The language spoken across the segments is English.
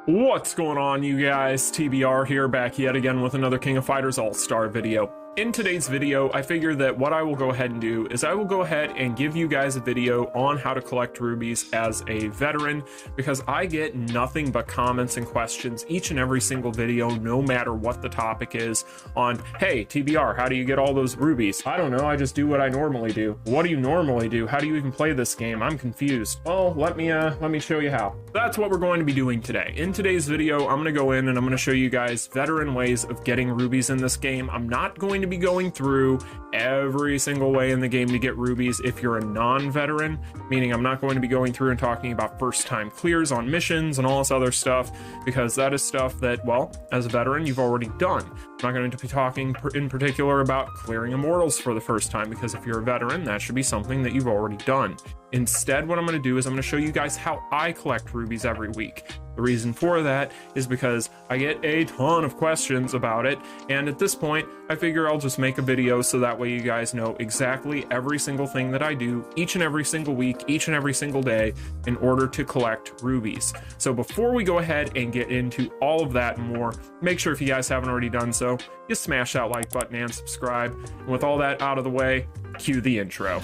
What's going on, you guys? TBR here, back yet again with another King of Fighters Allstar video. In today's video, I figured that what I will go ahead and do is I will go ahead and give you guys a video on how to collect rubies as a veteran, because I get nothing but comments and questions each and every single video, no matter what the topic is, on, hey, TBR, how do you get all those rubies? I don't know, I just do what I normally do. What do you normally do? How do you even play this game? I'm confused. Well, let me show you how. That's what we're going to be doing today. In today's video, I'm going to go in and I'm going to show you guys veteran ways of getting rubies in this game. I'm not going to be going through every single way in the game to get rubies if you're a non-veteran, meaning I'm not going to be going through and talking about first-time clears on missions and all this other stuff, because that is stuff that, well, as a veteran, you've already done. I'm not going to be talking in particular about clearing immortals for the first time, because if you're a veteran, that should be something that you've already done. Instead, what I'm going to do is I'm going to show you guys how I collect rubies every week. The reason for that is because I get a ton of questions about it, and at this point, I figure I'll just make a video so that way you guys know exactly every single thing that I do each and every single week, each and every single day in order to collect rubies. So before we go ahead and get into all of that and more, make sure if you guys haven't already done so, you smash that like button and subscribe. And with all that out of the way, cue the intro.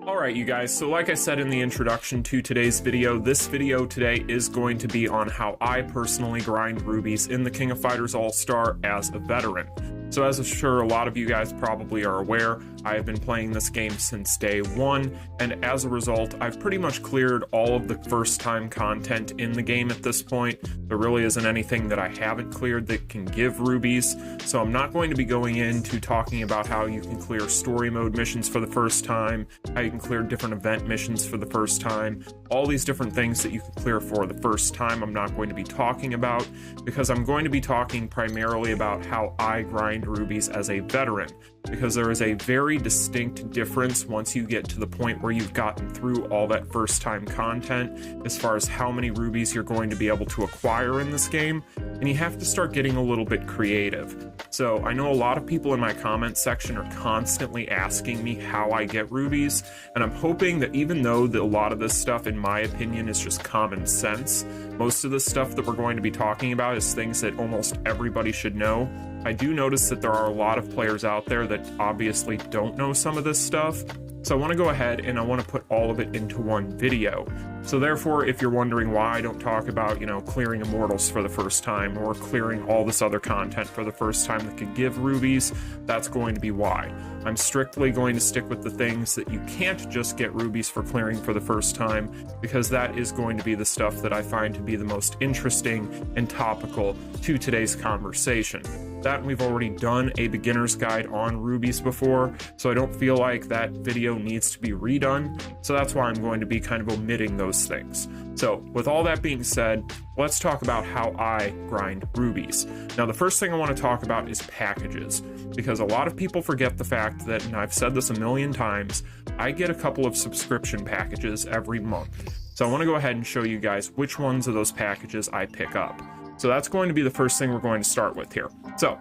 Alright, you guys, so like I said in the introduction to today's video, this video today is going to be on how I personally grind rubies in the King of Fighters Allstar as a veteran. So as I'm sure a lot of you guys probably are aware, I have been playing this game since day one, and as a result, I've pretty much cleared all of the first-time content in the game at this point. There really isn't anything that I haven't cleared that can give rubies, so I'm not going to be going into talking about how you can clear story mode missions for the first time, how you can clear different event missions for the first time, all these different things that you can clear for the first time I'm not going to be talking about, because I'm going to be talking primarily about how I grind rubies as a veteran, because there is a very distinct difference once you get to the point where you've gotten through all that first time content as far as how many rubies you're going to be able to acquire in this game, and you have to start getting a little bit creative. So I know a lot of people in my comment section are constantly asking me how I get rubies, and I'm hoping that even though a lot of this stuff in my opinion is just common sense, most of the stuff that we're going to be talking about is things that almost everybody should know. I do notice that there are a lot of players out there that obviously don't know some of this stuff, so I want to go ahead and I want to put all of it into one video. So therefore, if you're wondering why I don't talk about, clearing immortals for the first time or clearing all this other content for the first time that could give rubies, that's going to be why. I'm strictly going to stick with the things that you can't just get rubies for clearing for the first time, because that is going to be the stuff that I find to be the most interesting and topical to today's conversation. That we've already done a beginner's guide on rubies before, so I don't feel like that video needs to be redone, so that's why I'm going to be kind of omitting those things. So with all that being said, let's talk about how I grind rubies. Now the first thing I want to talk about is packages, because a lot of people forget the fact that, and I've said this a million times, I get a couple of subscription packages every month. So I want to go ahead and show you guys which ones of those packages I pick up. So that's going to be the first thing we're going to start with here. So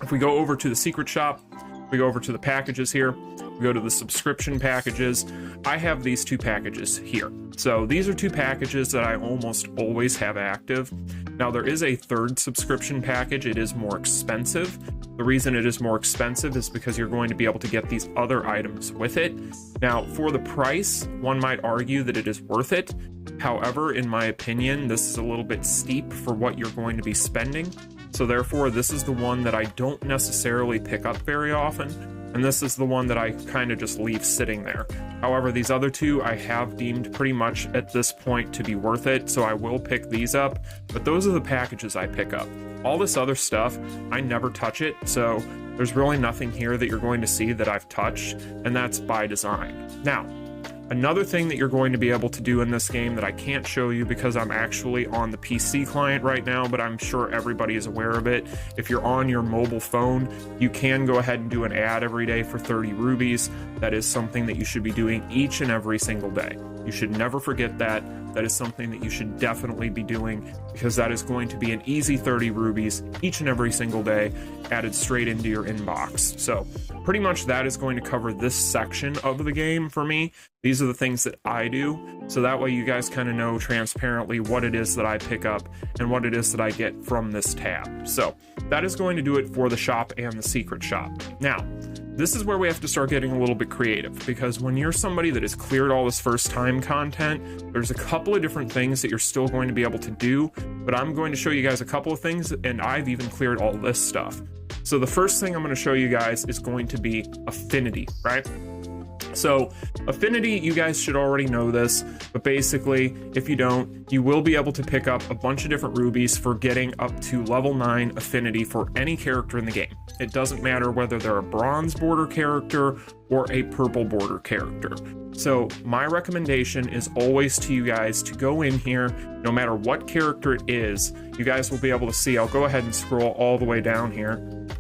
if we go over to the secret shop, we go over to the packages here, we go to the subscription packages, I have these two packages here. So these are two packages that I almost always have active. Now there is a third subscription package. It is more expensive. The reason it is more expensive is because you're going to be able to get these other items with it. Now for the price, one might argue that it is worth it. However, in my opinion, this is a little bit steep for what you're going to be spending. So therefore, this is the one that I don't necessarily pick up very often, and this is the one that I kind of just leave sitting there. However, these other two I have deemed pretty much at this point to be worth it, so I will pick these up, but those are the packages I pick up. All this other stuff, I never touch it, so there's really nothing here that you're going to see that I've touched, and that's by design. Now, another thing that you're going to be able to do in this game that I can't show you because I'm actually on the PC client right now, but I'm sure everybody is aware of it. If you're on your mobile phone, you can go ahead and do an ad every day for 30 rubies. That is something that you should be doing each and every single day. You should never forget that. That is something that you should definitely be doing, because that is going to be an easy 30 rubies each and every single day added straight into your inbox. So pretty much that is going to cover this section of the game for me. These are the things that I do, so that way you guys kind of know transparently what it is that I pick up and what it is that I get from this tab. So that is going to do it for the shop and the secret shop. Now, this is where we have to start getting a little bit creative, because when you're somebody that has cleared all this first time content, there's a couple of different things that you're still going to be able to do, but I'm going to show you guys a couple of things, and I've even cleared all this stuff. So the first thing I'm going to show you guys is going to be Affinity, right? So Affinity, you guys should already know this, but basically, if you don't, you will be able to pick up a bunch of different rubies for getting up to level 9 Affinity for any character in the game. It doesn't matter whether they're a bronze border character or a purple border character. So my recommendation is always to you guys to go in here, no matter what character it is. You guys will be able to see, I'll go ahead and scroll all the way down here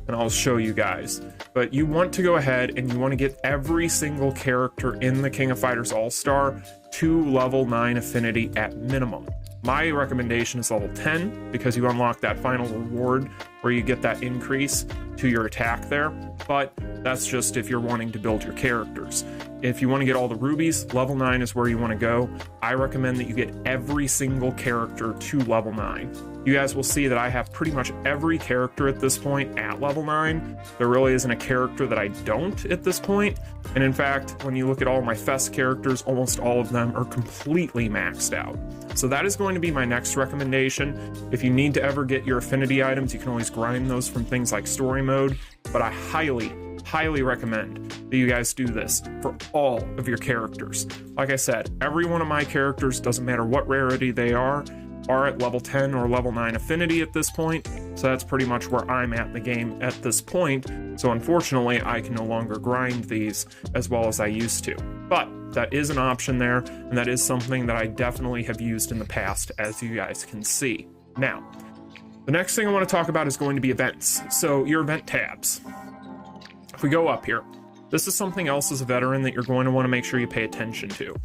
and I'll show you guys. But you want to go ahead and you want to get every single character in the King of Fighters Allstar to level 9 Affinity at minimum. My recommendation is level 10, because you unlock that final reward where you get that increase to your attack there, but that's just if you're wanting to build your characters. If you want to get all the rubies, level 9 is where you want to go. I recommend that you get every single character to level 9. You guys will see that I have pretty much every character at this point at level 9. There really isn't a character that I don't at this point. And in fact, when you look at all my fest characters, almost all of them are completely maxed out. So that is going to be my next recommendation. If you need to ever get your affinity items, you can always grind those from things like story mode, but I highly recommend that you guys do this for all of your characters. Like I said, every one of my characters, doesn't matter what rarity they are at level 10 or level 9 affinity at this point. So that's pretty much where I'm at in the game at this point. So unfortunately, I can no longer grind these as well as I used to. But that is an option there, and that is something that I definitely have used in the past, as you guys can see. Now, the next thing I want to talk about is going to be events. So your event tabs. If we go up here, this is something else as a veteran that you're going to want to make sure you pay attention to.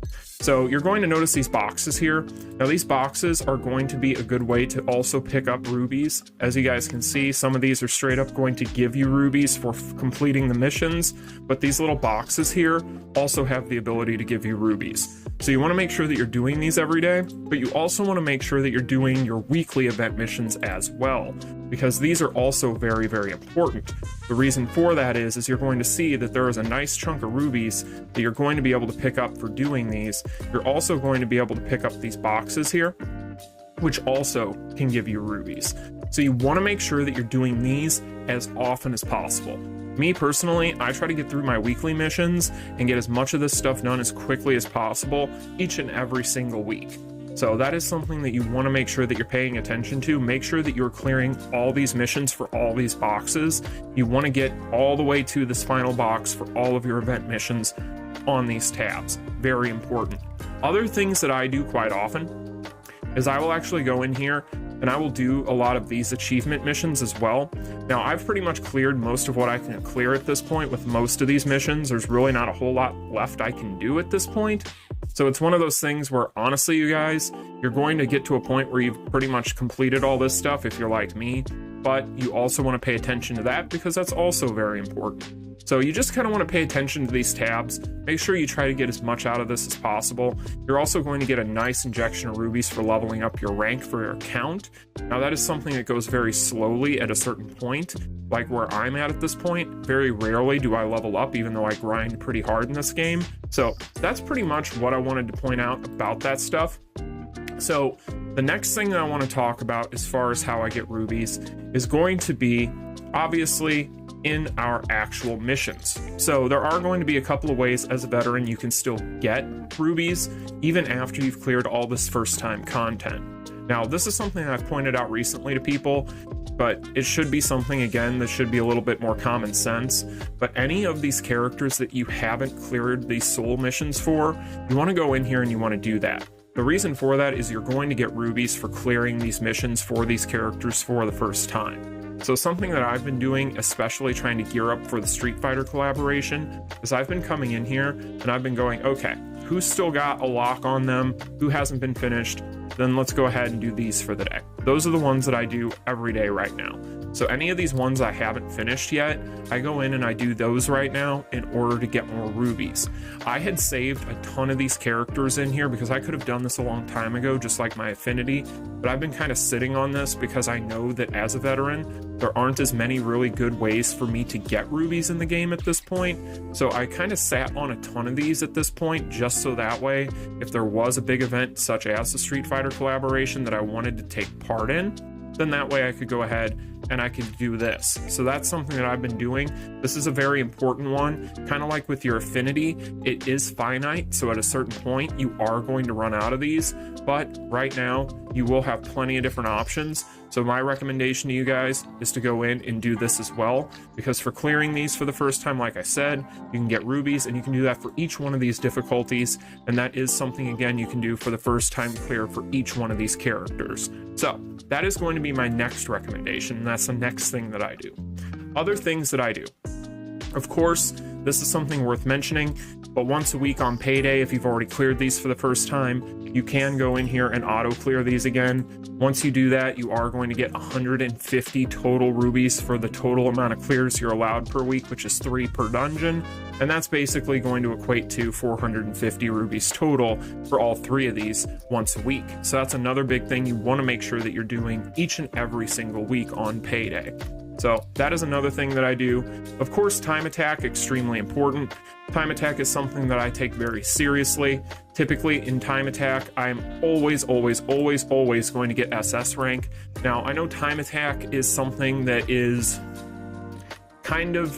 So you're going to notice these boxes here. Now these boxes are going to be a good way to also pick up rubies. As you guys can see, some of these are straight up going to give you rubies for completing the missions, but these little boxes here also have the ability to give you rubies. So you want to make sure that you're doing these every day, but you also want to make sure that you're doing your weekly event missions as well, because these are also very, very important. The reason for that is you're going to see that there is a nice chunk of rubies that you're going to be able to pick up for doing these. You're also going to be able to pick up these boxes here, which also can give you rubies. So you want to make sure that you're doing these as often as possible. Me personally, I try to get through my weekly missions and get as much of this stuff done as quickly as possible each and every single week. So that is something that you want to make sure that you're paying attention to. Make sure that you're clearing all these missions for all these boxes. You want to get all the way to this final box for all of your event missions on these tabs. Very important. Other things that I do quite often is I will actually go in here and I will do a lot of these achievement missions as well. Now, I've pretty much cleared most of what I can clear at this point with most of these missions. There's really not a whole lot left I can do at this point. So it's one of those things where, honestly, you guys, you're going to get to a point where you've pretty much completed all this stuff if you're like me, but you also want to pay attention to that because that's also very important. So you just kind of want to pay attention to these tabs. Make sure you try to get as much out of this as possible. You're also going to get a nice injection of rubies for leveling up your rank for your account. Now that is something that goes very slowly at a certain point, like where I'm at this point. Very rarely do I level up, even though I grind pretty hard in this game. So that's pretty much what I wanted to point out about that stuff. So the next thing that I want to talk about as far as how I get rubies is going to be, obviously, in our actual missions. So there are going to be a couple of ways as a veteran you can still get rubies even after you've cleared all this first time content. Now, this is something I've pointed out recently to people, but it should be something, again, that should be a little bit more common sense. But any of these characters that you haven't cleared these soul missions for, you want to go in here and you want to do that. The reason for that is you're going to get rubies for clearing these missions for these characters for the first time. So something that I've been doing, especially trying to gear up for the Street Fighter collaboration, is I've been coming in here and I've been going, okay, who's still got a lock on them, who hasn't been finished, then let's go ahead and do these for the day. Those are the ones that I do every day right now. So any of these ones I haven't finished yet, I go in and I do those right now in order to get more rubies. I had saved a ton of these characters in here because I could have done this a long time ago, just like my Affinity, but I've been kind of sitting on this because I know that as a veteran, there aren't as many really good ways for me to get rubies in the game at this point. So I kind of sat on a ton of these at this point, just so that way, if there was a big event such as the Street Fighter collaboration that I wanted to take part in, then that way I could go ahead and I could do this. So that's something that I've been doing. This is a very important one. Kind of like with your Affinity, it is finite. So at a certain point, you are going to run out of these. But right now, you will have plenty of different options. So my recommendation to you guys is to go in and do this as well, because for clearing these for the first time, like I said, you can get rubies, and you can do that for each one of these difficulties. And that is something, again, you can do for the first time clear for each one of these characters. So that is going to be my next recommendation. And that's the next thing that I do. Other things that I do. Of course, this is something worth mentioning, but once a week on payday, if you've already cleared these for the first time, you can go in here and auto clear these again. Once you do that, you are going to get 150 total rubies for the total amount of clears you're allowed per week, which is 3 per dungeon. And that's basically going to equate to 450 rubies total for all 3 of these once a week. So that's another big thing you want to make sure that you're doing each and every single week on payday. So that is another thing that I do. Of course, time attack, extremely important. Time attack is something that I take very seriously. Typically in time attack, I'm always going to get SS rank. Now, I know time attack is something that is kind of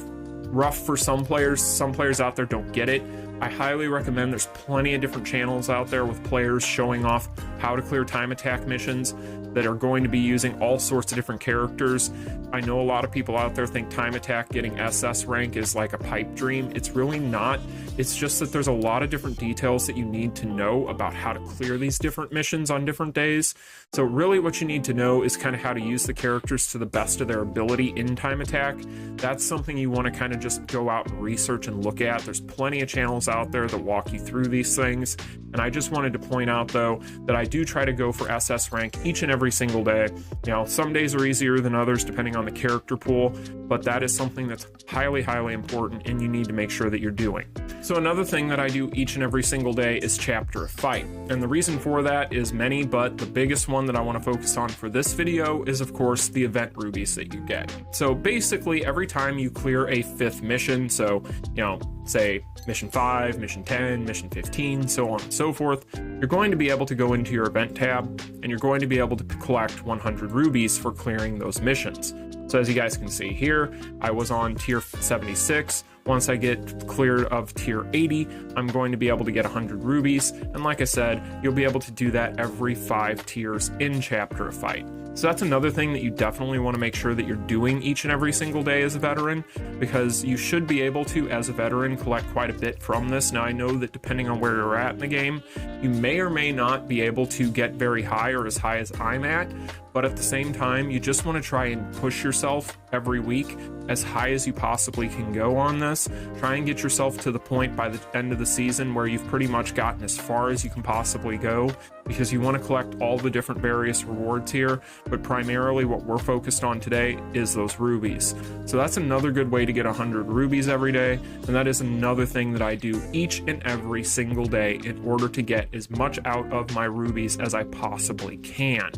rough for some players. Some players out there don't get it. I highly recommend, there's plenty of different channels out there with players showing off how to clear time attack missions that are going to be using all sorts of different characters. I know a lot of people out there think time attack getting SS rank is like a pipe dream. It's really not. It's just that there's a lot of different details that you need to know about how to clear these different missions on different days. So really what you need to know is kind of how to use the characters to the best of their ability in time attack. That's something you want to kind of just go out and research and look at. There's plenty of channels out there that walk you through these things. And I just wanted to point out, though, that I do try to go for SS rank each and every single day. You know, some days are easier than others depending on the character pool, but that is something that's highly important and you need to make sure that you're doing. So another thing that I do each and every single day is chapter a fight. And the reason for that is many, but the biggest one that I want to focus on for this video is, of course, the event rubies that you get. So basically, every time you clear a 5th mission, so, you know, say mission 5, mission 10, mission 15, so on and so forth, you're going to be able to go into your event tab and you're going to be able to collect 100 rubies for clearing those missions. So as you guys can see here, I was on tier 76. Once I get cleared of tier 80, I'm going to be able to get 100 rubies. And like I said, you'll be able to do that every 5 tiers in chapter a fight. So that's another thing that you definitely want to make sure that you're doing each and every single day as a veteran, because you should be able to, as a veteran, collect quite a bit from this. Now, I know that depending on where you're at in the game, you may or may not be able to get very high or as high as I'm at, but at the same time, you just want to try and push yourself every week as high as you possibly can go on this. Try and get yourself to the point by the end of the season where you've pretty much gotten as far as you can possibly go, because you want to collect all the different various rewards here, but primarily what we're focused on today is those rubies. So that's another good way to get 100 rubies every day, and that is another thing that I do each and every single day in order to get as much out of my rubies as I possibly can.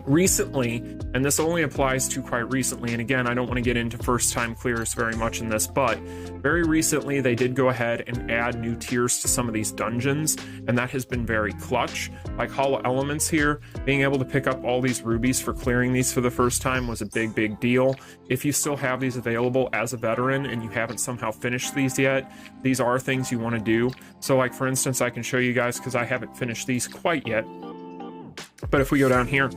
Recently, and this only applies to quite recently, and again, I don't want to get into first time clears very much in this, but very recently they did go ahead and add new tiers to some of these dungeons, and that has been very clutch. Like Hollow Elements here, being able to pick up all these rubies for clearing these for the first time was a big deal. If you still have these available as a veteran and you haven't somehow finished these yet, these are things you want to do. So like for instance, I can show you guys because I haven't finished these quite yet. But if we go down here,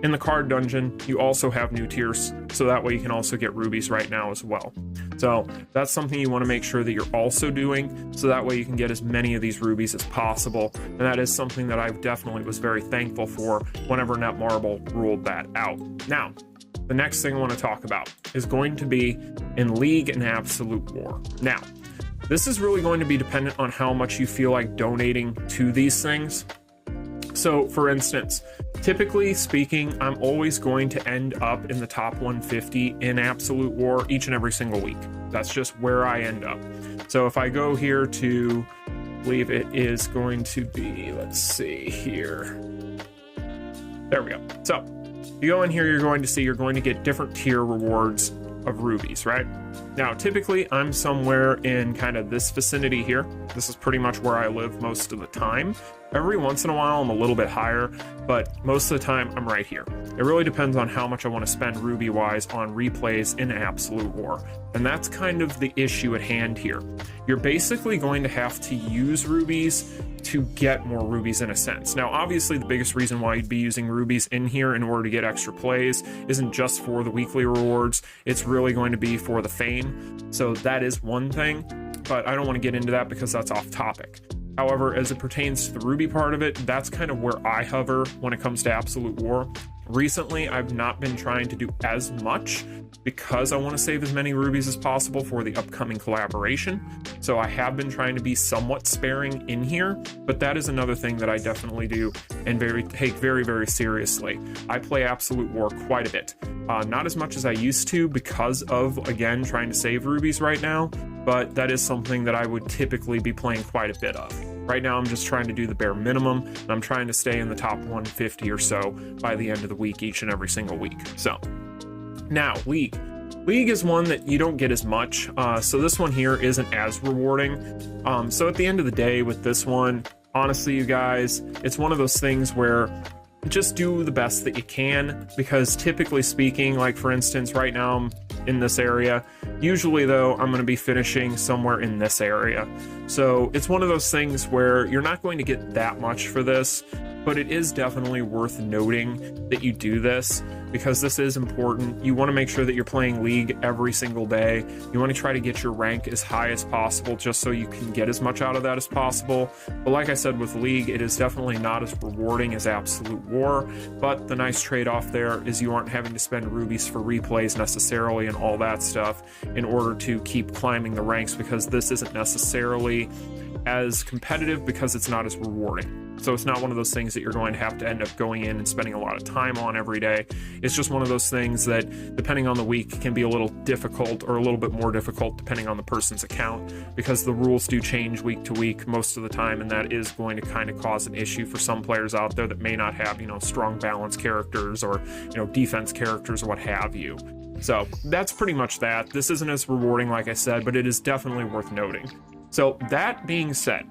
in the card dungeon, you also have new tiers, so that way you can also get rubies right now as well. So that's something you want to make sure that you're also doing, so that way you can get as many of these rubies as possible. And that is something that I definitely was very thankful for whenever Netmarble ruled that out. Now, the next thing I want to talk about is going to be in League and Absolute War. Now, This is really going to be dependent on how much you feel like donating to these things. So for instance, typically speaking, I'm always going to end up in the top 150 in Absolute War each and every single week. That's just where I end up. So if I go here to, I believe it is going to be, let's see here. There we go. So you go in here, you're going to get different tier rewards of rubies, right? Now, typically I'm somewhere in kind of this vicinity here. This is pretty much where I live most of the time. Every once in a while I'm a little bit higher, but most of the time I'm right here. It really depends on how much I want to spend ruby-wise on replays in Absolute War. And that's kind of the issue at hand here. You're basically going to have to use rubies to get more rubies in a sense. Now, obviously the biggest reason why you'd be using rubies in here in order to get extra plays isn't just for the weekly rewards, it's really going to be for the fame. So that is one thing, but I don't want to get into that because that's off topic. However, as it pertains to the ruby part of it, that's kind of where I hover when it comes to Absolute War. Recently, I've not been trying to do as much because I want to save as many rubies as possible for the upcoming collaboration. So I have been trying to be somewhat sparing in here, but that is another thing that I definitely do and take very, very seriously. I play Absolute War quite a bit. Not as much as I used to because of, again, trying to save rubies right now, but that is something that I would typically be playing quite a bit of. Right now, I'm just trying to do the bare minimum, and I'm trying to stay in the top 150 or so by the end of the week, each and every single week. So, now, League. League is one that you don't get as much, so this one here isn't as rewarding. So at the end of the day with this one, honestly, you guys, it's one of those things where just do the best that you can, because typically speaking, like for instance, right now I'm in this area. Usually though, I'm going to be finishing somewhere in this area. So it's one of those things where you're not going to get that much for this, but it is definitely worth noting that you do this because this is important. You want to make sure that you're playing League every single day. You want to try to get your rank as high as possible just so you can get as much out of that as possible. But like I said, with League, it is definitely not as rewarding as Absolute War, but the nice trade-off there is you aren't having to spend rubies for replays necessarily and all that stuff in order to keep climbing the ranks, because this isn't necessarily as competitive because it's not as rewarding. So it's not one of those things that you're going to have to end up going in and spending a lot of time on every day. It's just one of those things that, depending on the week, can be a little difficult or a little bit more difficult depending on the person's account, because the rules do change week to week most of the time, and that is going to kind of cause an issue for some players out there that may not have, you know, strong balance characters or, you know, defense characters or what have you. So that's pretty much that. This isn't as rewarding, like I said, but it is definitely worth noting. So that being said,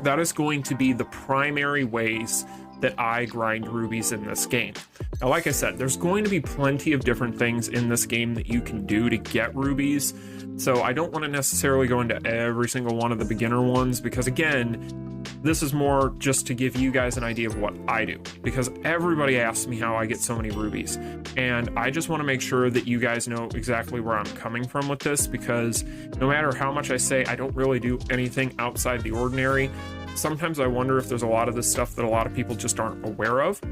that is going to be the primary ways that I grind rubies in this game. Now, like I said, there's going to be plenty of different things in this game that you can do to get rubies. So I don't want to necessarily go into every single one of the beginner ones, because again, this is more just to give you guys an idea of what I do, because everybody asks me how I get so many rubies, and I just want to make sure that you guys know exactly where I'm coming from with this, because no matter how much I say I don't really do anything outside the ordinary, sometimes I wonder if there's a lot of this stuff that a lot of people just aren't aware of.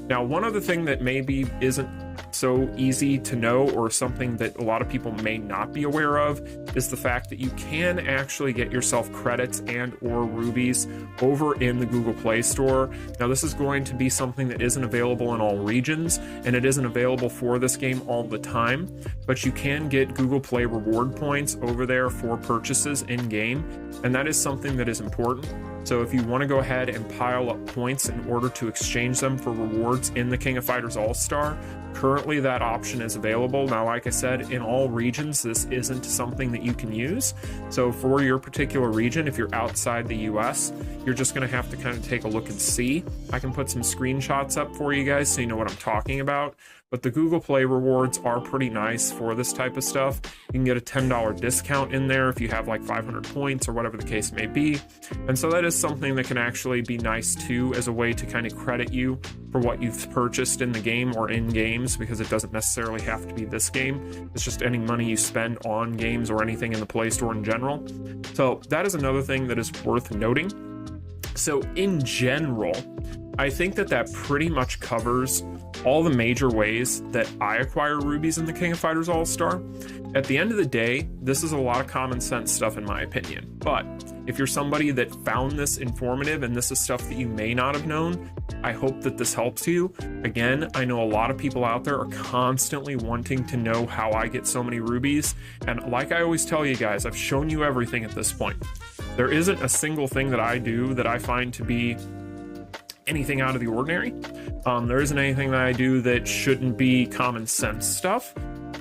Now, one other thing that maybe isn't so easy to know, or something that a lot of people may not be aware of, is the fact that you can actually get yourself credits and or rubies over in the Google Play Store. Now, this is going to be something that isn't available in all regions, and it isn't available for this game all the time, but you can get Google Play reward points over there for purchases in game, and that is something that is important. So if you want to go ahead and pile up points in order to exchange them for rewards in the King of Fighters Allstar, currently that option is available. Now, like I said, in all regions, this isn't something that you can use. So for your particular region, if you're outside the US, you're just going to have to kind of take a look and see. I can put some screenshots up for you guys so you know what I'm talking about. But the Google Play rewards are pretty nice for this type of stuff. You can get a $10 discount in there if you have like 500 points or whatever the case may be. And so that is something that can actually be nice too, as a way to kind of credit you for what you've purchased in the game or in games, because it doesn't necessarily have to be this game. It's just any money you spend on games or anything in the Play Store in general. So that is another thing that is worth noting. So in general, I think that pretty much covers all the major ways that I acquire rubies in the King of Fighters All-Star. At the end of the day, this is a lot of common sense stuff in my opinion. But if you're somebody that found this informative and this is stuff that you may not have known, I hope that this helps you. Again, I know a lot of people out there are constantly wanting to know how I get so many rubies. And like I always tell you guys, I've shown you everything at this point. There isn't a single thing that I do that I find to be anything out of the ordinary. There isn't anything that I do that shouldn't be common sense stuff.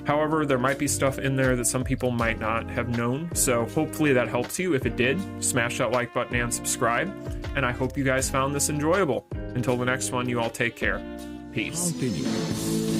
However, there might be stuff in there that some people might not have known. So hopefully that helps you. If it did, smash that like button and subscribe. And I hope you guys found this enjoyable. Until the next one, you all take care. Peace. Continue.